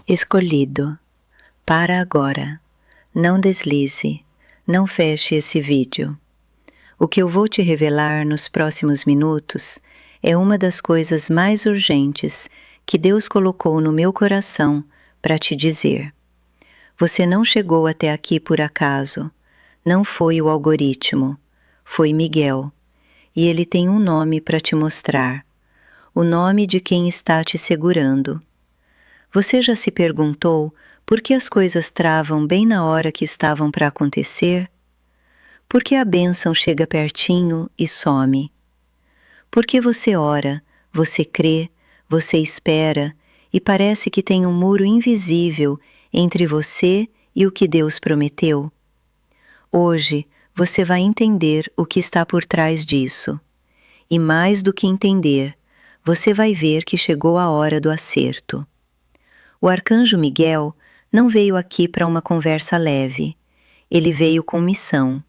Escolhido. Para agora. Não deslize. Não feche esse vídeo. O que eu vou te revelar nos próximos minutos é uma das coisas mais urgentes que Deus colocou no meu coração para te dizer. Você não chegou até aqui por acaso. Não foi o algoritmo. Foi Miguel. E ele tem um nome para te mostrar. O nome de quem está te segurando. Você já se perguntou por que as coisas travam bem na hora que estavam para acontecer? Por que a bênção chega pertinho e some? Por que você ora, você crê, você espera e parece que tem um muro invisível entre você e o que Deus prometeu? Hoje você vai entender o que está por trás disso. E mais do que entender, você vai ver que chegou a hora do acerto. O arcanjo Miguel não veio aqui para uma conversa leve. Ele veio com missão.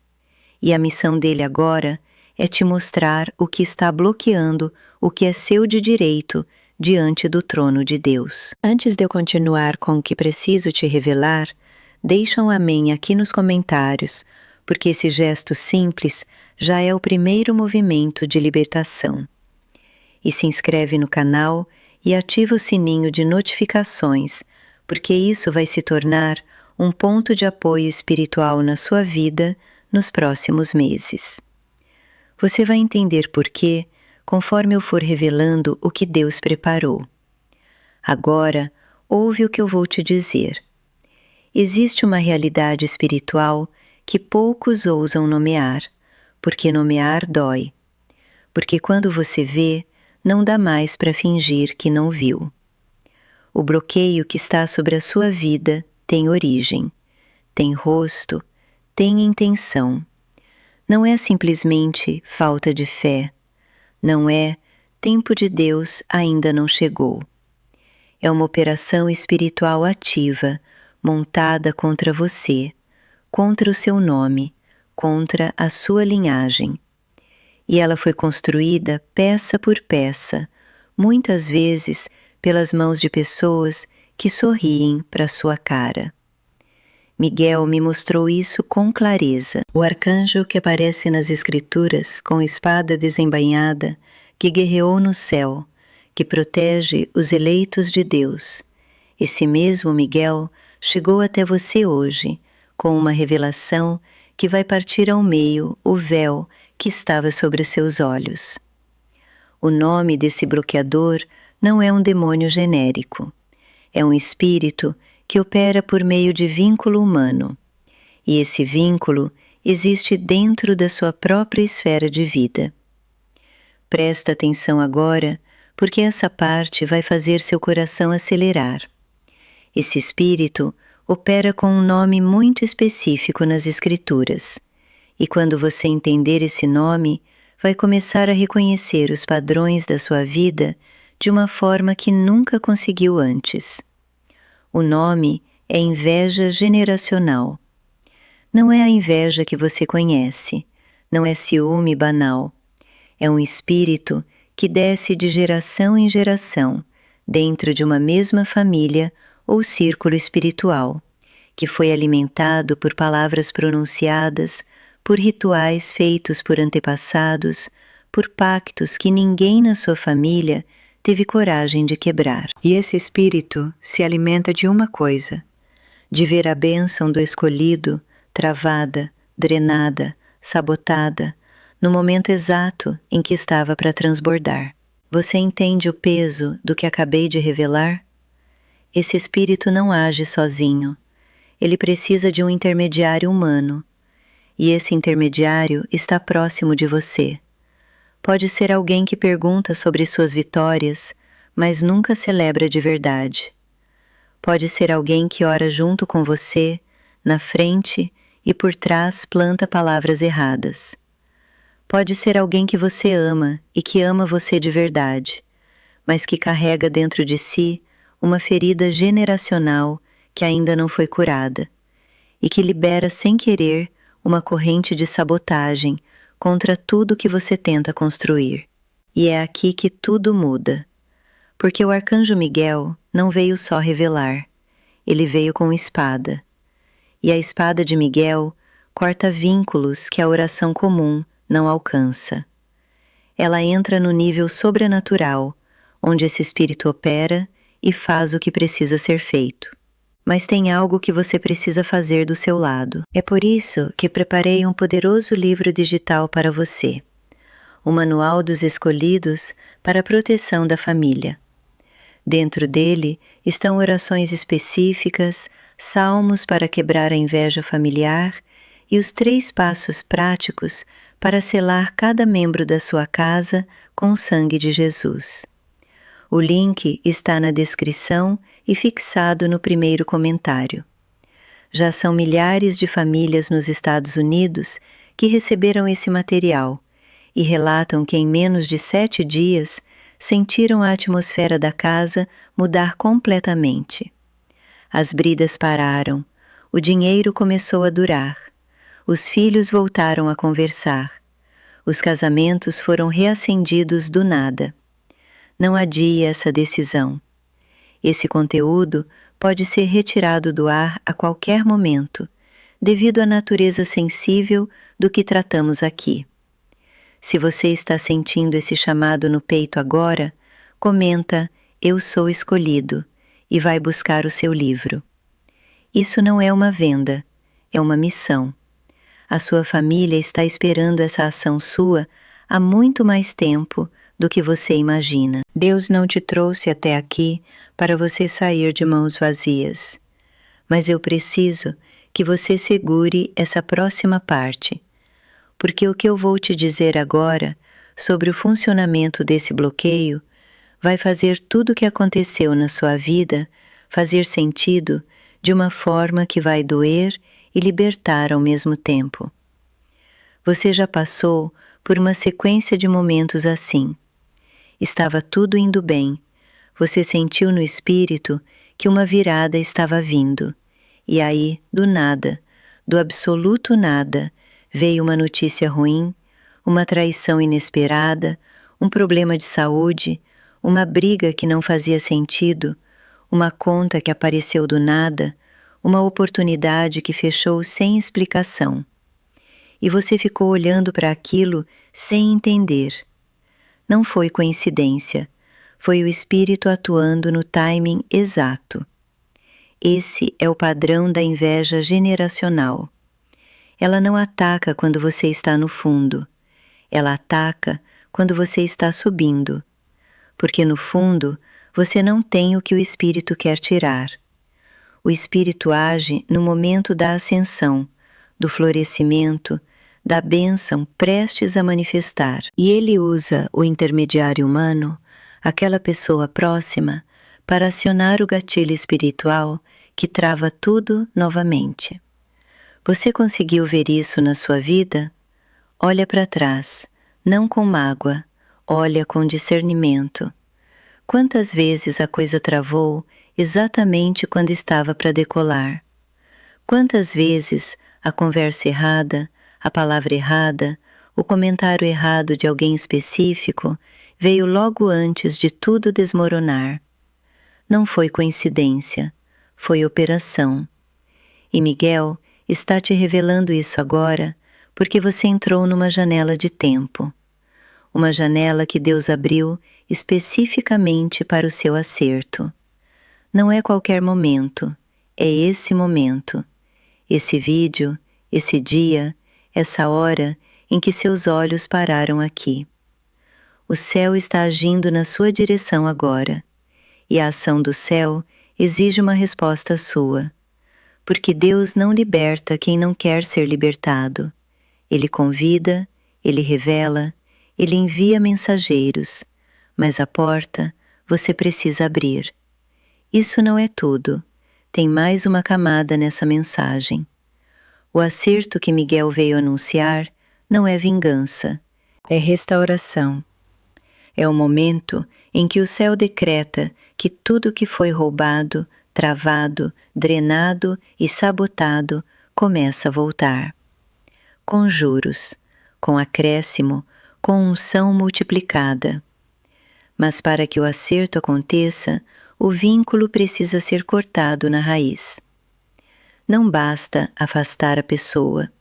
E a missão dele agora é te mostrar o que está bloqueando o que é seu de direito diante do trono de Deus. Antes de eu continuar com o que preciso te revelar, deixa um amém aqui nos comentários, porque esse gesto simples já é o primeiro movimento de libertação. E se inscreve no canal e ativa o sininho de notificações, porque isso vai se tornar um ponto de apoio espiritual na sua vida nos próximos meses. Você vai entender por quê, conforme eu for revelando o que Deus preparou. Agora, ouve o que eu vou te dizer. Existe uma realidade espiritual que poucos ousam nomear, porque nomear dói. Porque quando você vê, não dá mais para fingir que não viu. O bloqueio que está sobre a sua vida tem origem, tem rosto, tem intenção. Não é simplesmente falta de fé. Não é tempo de Deus ainda não chegou. É uma operação espiritual ativa, montada contra você, contra o seu nome, contra a sua linhagem. E ela foi construída peça por peça, muitas vezes pelas mãos de pessoas que sorriem para sua cara. Miguel me mostrou isso com clareza. O arcanjo que aparece nas escrituras com espada desembainhada, que guerreou no céu, que protege os eleitos de Deus. Esse mesmo Miguel chegou até você hoje, com uma revelação que vai partir ao meio o véu que estava sobre os seus olhos. O nome desse bloqueador não é um demônio genérico. É um espírito que opera por meio de vínculo humano. E esse vínculo existe dentro da sua própria esfera de vida. Presta atenção agora, porque essa parte vai fazer seu coração acelerar. Esse espírito opera com um nome muito específico nas escrituras. E quando você entender esse nome, vai começar a reconhecer os padrões da sua vida de uma forma que nunca conseguiu antes. O nome é inveja generacional. Não é a inveja que você conhece, não é ciúme banal. É um espírito que desce de geração em geração, dentro de uma mesma família ou círculo espiritual, que foi alimentado por palavras pronunciadas, por rituais feitos por antepassados, por pactos que ninguém na sua família teve coragem de quebrar. E esse espírito se alimenta de uma coisa, de ver a bênção do escolhido travada, drenada, sabotada, no momento exato em que estava para transbordar. Você entende o peso do que acabei de revelar? Esse espírito não age sozinho. Ele precisa de um intermediário humano. E esse intermediário está próximo de você. Pode ser alguém que pergunta sobre suas vitórias, mas nunca celebra de verdade. Pode ser alguém que ora junto com você, na frente e por trás planta palavras erradas. Pode ser alguém que você ama e que ama você de verdade, mas que carrega dentro de si uma ferida generacional que ainda não foi curada e que libera sem querer uma corrente de sabotagem contra tudo que você tenta construir. E é aqui que tudo muda, porque o arcanjo Miguel não veio só revelar, ele veio com espada. E a espada de Miguel corta vínculos que a oração comum não alcança. Ela entra no nível sobrenatural, onde esse espírito opera e faz o que precisa ser feito. Mas tem algo que você precisa fazer do seu lado. É por isso que preparei um poderoso livro digital para você. O Manual dos Escolhidos para a Proteção da Família. Dentro dele estão orações específicas, salmos para quebrar a inveja familiar e os 3 passos práticos para selar cada membro da sua casa com o sangue de Jesus. O link está na descrição e fixado no primeiro comentário. Já são milhares de famílias nos Estados Unidos que receberam esse material e relatam que em menos de 7 dias sentiram a atmosfera da casa mudar completamente. As brigas pararam, o dinheiro começou a durar, os filhos voltaram a conversar, os casamentos foram reacendidos do nada. Não adie essa decisão. Esse conteúdo pode ser retirado do ar a qualquer momento, devido à natureza sensível do que tratamos aqui. Se você está sentindo esse chamado no peito agora, comenta "Eu sou escolhido" e vai buscar o seu livro. Isso não é uma venda, é uma missão. A sua família está esperando essa ação sua há muito mais tempo do que você imagina. Deus não te trouxe até aqui para você sair de mãos vazias. Mas eu preciso que você segure essa próxima parte, porque o que eu vou te dizer agora sobre o funcionamento desse bloqueio vai fazer tudo o que aconteceu na sua vida fazer sentido de uma forma que vai doer e libertar ao mesmo tempo. Você já passou por uma sequência de momentos assim. Estava tudo indo bem, você sentiu no espírito que uma virada estava vindo, e aí, do nada, do absoluto nada, veio uma notícia ruim, uma traição inesperada, um problema de saúde, uma briga que não fazia sentido, uma conta que apareceu do nada, uma oportunidade que fechou sem explicação. E você ficou olhando para aquilo sem entender. Não foi coincidência, foi o espírito atuando no timing exato. Esse é o padrão da inveja generacional. Ela não ataca quando você está no fundo, ela ataca quando você está subindo, porque no fundo você não tem o que o espírito quer tirar. O espírito age no momento da ascensão, do florescimento, da bênção prestes a manifestar. E ele usa o intermediário humano, aquela pessoa próxima, para acionar o gatilho espiritual que trava tudo novamente. Você conseguiu ver isso na sua vida? Olha para trás, não com mágoa, olha com discernimento. Quantas vezes a coisa travou exatamente quando estava para decolar? Quantas vezes a conversa errada, a palavra errada, o comentário errado de alguém específico veio logo antes de tudo desmoronar? Não foi coincidência, foi operação. E Miguel está te revelando isso agora porque você entrou numa janela de tempo. Uma janela que Deus abriu especificamente para o seu acerto. Não é qualquer momento, é esse momento. Esse vídeo, esse dia, essa hora em que seus olhos pararam aqui. O céu está agindo na sua direção agora, e a ação do céu exige uma resposta sua, porque Deus não liberta quem não quer ser libertado. Ele convida, Ele revela, Ele envia mensageiros, mas a porta você precisa abrir. Isso não é tudo, tem mais uma camada nessa mensagem. O acerto que Miguel veio anunciar não é vingança, é restauração. É o momento em que o céu decreta que tudo que foi roubado, travado, drenado e sabotado começa a voltar. Com juros, com acréscimo, com unção multiplicada. Mas para que o acerto aconteça, o vínculo precisa ser cortado na raiz. Não basta afastar a pessoa.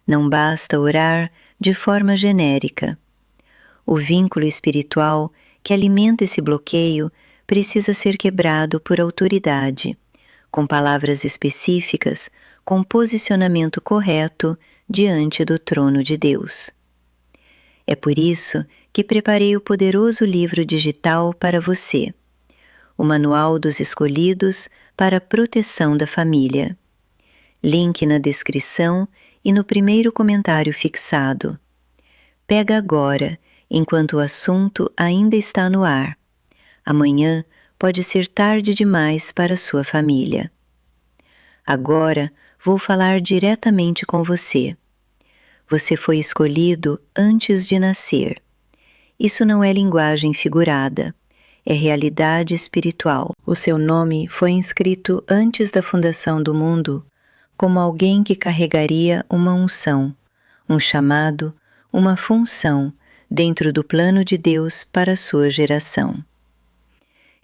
Não basta orar de forma genérica. O vínculo espiritual que alimenta esse bloqueio precisa ser quebrado por autoridade, com palavras específicas, com posicionamento correto diante do trono de Deus. É por isso que preparei o poderoso livro digital para você, o Manual dos Escolhidos para a Proteção da Família. Link na descrição e no primeiro comentário fixado. Pega agora, enquanto o assunto ainda está no ar. Amanhã pode ser tarde demais para sua família. Agora vou falar diretamente com você. Você foi escolhido antes de nascer. Isso não é linguagem figurada, é realidade espiritual. O seu nome foi inscrito antes da fundação do mundo como alguém que carregaria uma unção, um chamado, uma função dentro do plano de Deus para a sua geração.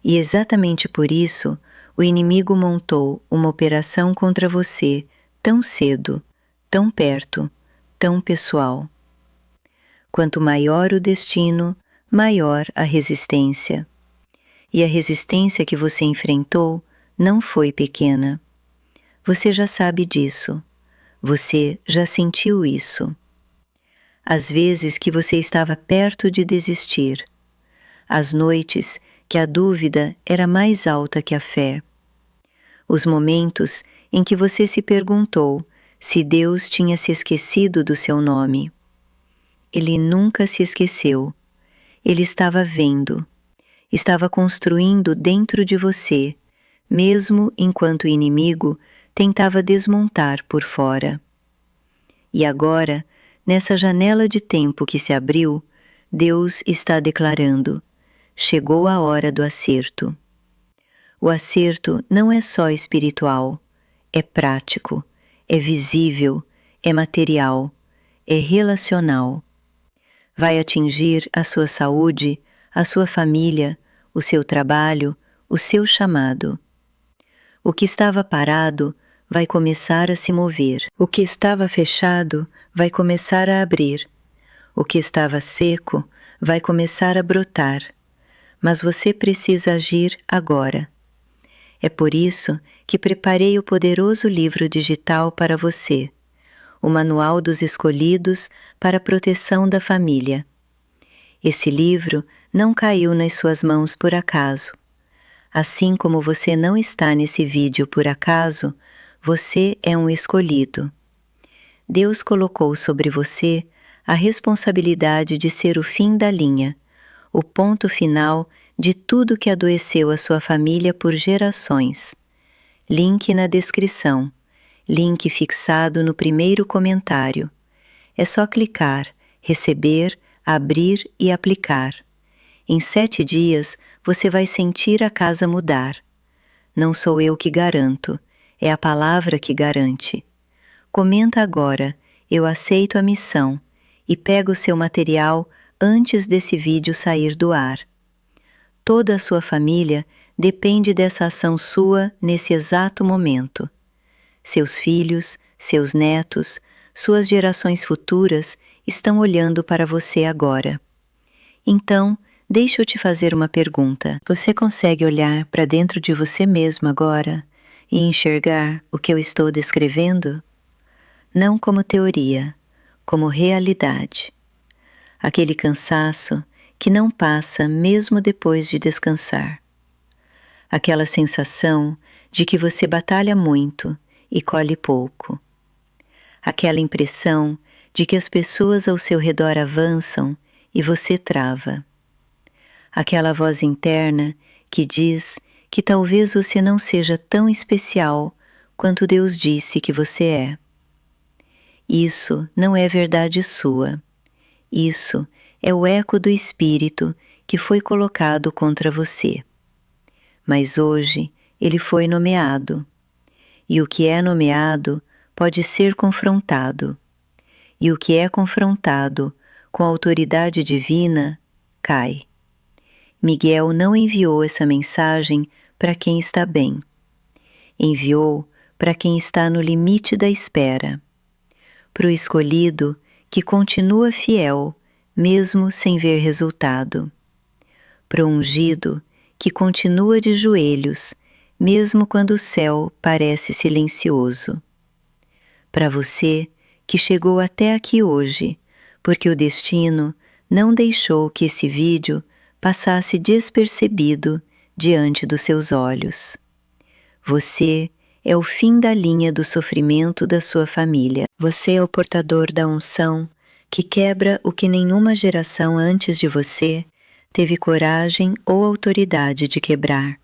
E exatamente por isso, o inimigo montou uma operação contra você tão cedo, tão perto, tão pessoal. Quanto maior o destino, maior a resistência. E a resistência que você enfrentou não foi pequena. Você já sabe disso. Você já sentiu isso. As vezes que você estava perto de desistir. As noites que a dúvida era mais alta que a fé. Os momentos em que você se perguntou se Deus tinha se esquecido do seu nome. Ele nunca se esqueceu. Ele estava vendo. Estava construindo dentro de você, mesmo enquanto o inimigo tentava desmontar por fora. E agora, nessa janela de tempo que se abriu, Deus está declarando: chegou a hora do acerto. O acerto não é só espiritual, é prático, é visível, é material, é relacional. Vai atingir a sua saúde, a sua família, o seu trabalho, o seu chamado. O que estava parado vai começar a se mover. O que estava fechado vai começar a abrir. O que estava seco vai começar a brotar. Mas você precisa agir agora. É por isso que preparei o poderoso livro digital para você, o Manual dos Escolhidos para a Proteção da Família. Esse livro não caiu nas suas mãos por acaso. Assim como você não está nesse vídeo por acaso, você é um escolhido. Deus colocou sobre você a responsabilidade de ser o fim da linha, o ponto final de tudo que adoeceu a sua família por gerações. Link na descrição, link fixado no primeiro comentário. É só clicar, receber, abrir e aplicar. Em 7 dias você vai sentir a casa mudar. Não sou eu que garanto, é a palavra que garante. Comenta agora, eu aceito a missão, e pega o seu material antes desse vídeo sair do ar. Toda a sua família depende dessa ação sua nesse exato momento. Seus filhos, seus netos, suas gerações futuras estão olhando para você agora. Então, deixa eu te fazer uma pergunta. Você consegue olhar para dentro de você mesmo agora e enxergar o que eu estou descrevendo? Não como teoria, como realidade. Aquele cansaço que não passa mesmo depois de descansar. Aquela sensação de que você batalha muito e colhe pouco. Aquela impressão de que as pessoas ao seu redor avançam e você trava. Aquela voz interna que diz que talvez você não seja tão especial quanto Deus disse que você é. Isso não é verdade sua. Isso é o eco do espírito que foi colocado contra você. Mas hoje ele foi nomeado. E o que é nomeado pode ser confrontado. E o que é confrontado com a autoridade divina cai. Miguel não enviou essa mensagem para quem está bem. Enviou para quem está no limite da espera. Para o escolhido que continua fiel, mesmo sem ver resultado. Para o ungido que continua de joelhos, mesmo quando o céu parece silencioso. Para você que chegou até aqui hoje, porque o destino não deixou que esse vídeo passasse despercebido diante dos seus olhos. Você é o fim da linha do sofrimento da sua família. Você é o portador da unção que quebra o que nenhuma geração antes de você teve coragem ou autoridade de quebrar.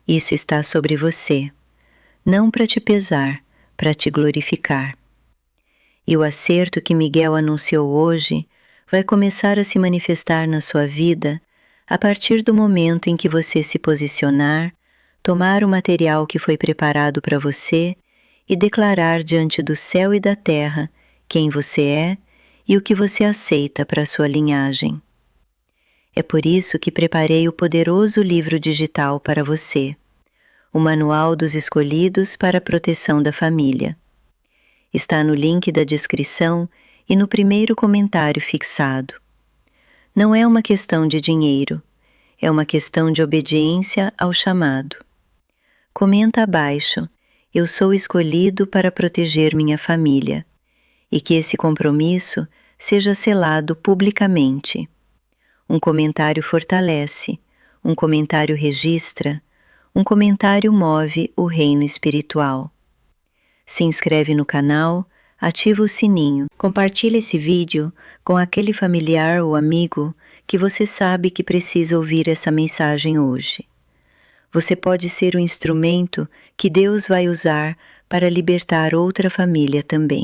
Isso está sobre você, não para te pesar, para te glorificar. E o acerto que Miguel anunciou hoje vai começar a se manifestar na sua vida a partir do momento em que você se posicionar, tomar o material que foi preparado para você e declarar diante do céu e da terra quem você é e o que você aceita para a sua linhagem. É por isso que preparei o poderoso livro digital para você, o Manual dos Escolhidos para a Proteção da Família. Está no link da descrição e no primeiro comentário fixado. Não é uma questão de dinheiro, é uma questão de obediência ao chamado. Comenta abaixo: eu sou escolhido para proteger minha família, e que esse compromisso seja selado publicamente. Um comentário fortalece, um comentário registra, um comentário move o reino espiritual. Se inscreve no canal, ativa o sininho. Compartilhe esse vídeo com aquele familiar ou amigo que você sabe que precisa ouvir essa mensagem hoje. Você pode ser o instrumento que Deus vai usar para libertar outra família também.